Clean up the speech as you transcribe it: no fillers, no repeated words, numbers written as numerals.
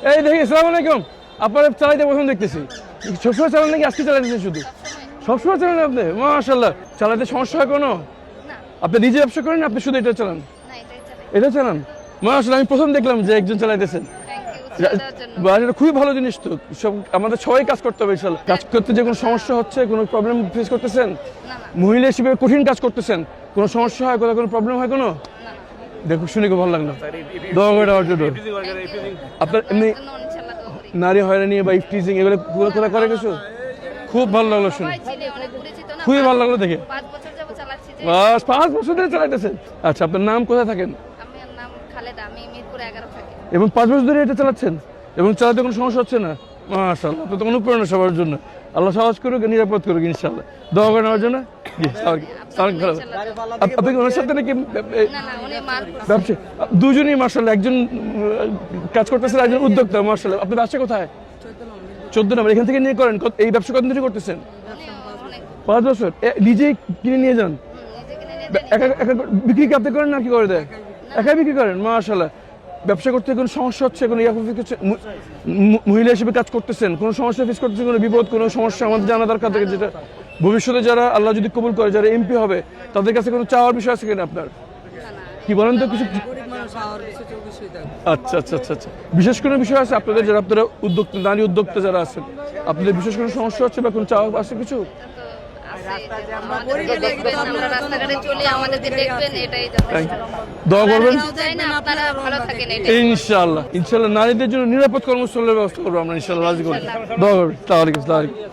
এই দেখি, আসসালামু আলাইকুম। আপনারা চালাইতে প্রথম দেখতেছি, সবসময় চালান নাকি আজকে চালাইতেছেন? শুধু সবসময় চালান আপনি? মাশাআল্লাহ। চালাতে সমস্যা হয় কোনো? আপনি নিজে ব্যবসা করেন, আপনি শুধু এটা চালান? এটা চালান, মাশাআল্লাহ। আমি প্রথম দেখলাম যে একজন চালাইতেছেন। এটা খুবই ভালো জিনিস তো। সব আমাদের সবাই কাজ করতে হবে ইনশাআল্লাহ। কাজ করতে যে কোনো সমস্যা হচ্ছে, কোনো প্রবলেম ফেস করতেছেন? মহিলা হিসেবে কঠিন কাজ করতেছেন, কোনো সমস্যা হয়, কোনো প্রবলেম হয় কোনো? দেখো, শুনে খুব ভালো লাগলো। দোয়া করে দেওয়ার জন্য। আপনার এমনি নারী হয়রানি বা ইফটিজিং এগুলো কোথা করে কিছু? খুব ভালো লাগলো শুনে, খুবই ভালো লাগলো দেখে। 5 বছর ধরে চালাইতেছেন? আচ্ছা, আপনার নাম, কোথায় থাকেন? এবং 5 বছর ধরে এটা চালাচ্ছেন এবং চালাতে কোনো সমস্যা হচ্ছে না? মাশাআল্লাহ, আপনার তো অনুপ্রেরণা সবার জন্য। আল্লাহ সাহস করুক, নিরাপদ করুক ইনশাআল্লাহ। দোয়া করে নেওয়ার জন্য। আপনি ওনার সাথে নাকি ব্যবসা? দুজনই মাশাআল্লাহ, একজন কাজ করতেছেন, একজন উদ্যোক্তা। মাশাআল্লাহ। আপনার ব্যবসা কোথায়? 14 নম্বর। এখান থেকে নিয়ে করেন? এই ব্যবসা কতদিন ধরে করতেছেন? 5 বছর। নিজেই কিনে নিয়ে যান? বিক্রি কি আপনি করেন না কি করে দেয়? একাই বিক্রি করেন? মাশাআল্লাহ। ব্যবসা করতে কোনো সমস্যা হচ্ছে, কোনো মহিলা হিসেবে কাজ করতেছেন, কোনো সমস্যা ফেস করতেছেন, কোনো বিপদ, কোনো সমস্যা আমাদের জানা দরকার থাকে, যেটা ভবিষ্যতে যারা আল্লাহ যদি কবুল করে, যারা এমপি হবে, তাদের কাছে কোনো চাওয়ার বিষয় আছে কিনা আপনার? কি বলেন তো কিছু? আচ্ছা আচ্ছা আচ্ছা আচ্ছা। বিশেষ কোনো বিষয় আছে আপনাদের, যারা আপনারা উদ্যোক্তা, নারী উদ্যোক্তা যারা আছেন, আপনাদের বিশেষ কোনো সমস্যা হচ্ছে বা কোনো চাওয়া আছে কিছু? দোয়া করবেন ইনশাআল্লাহ। ইনশাআল্লাহ নারীদের জন্য নিরাপদ কর্মস্থলের ব্যবস্থা করবো আমরা ইনশাআল্লাহ। রাজি করবো। দোয়া করবেন।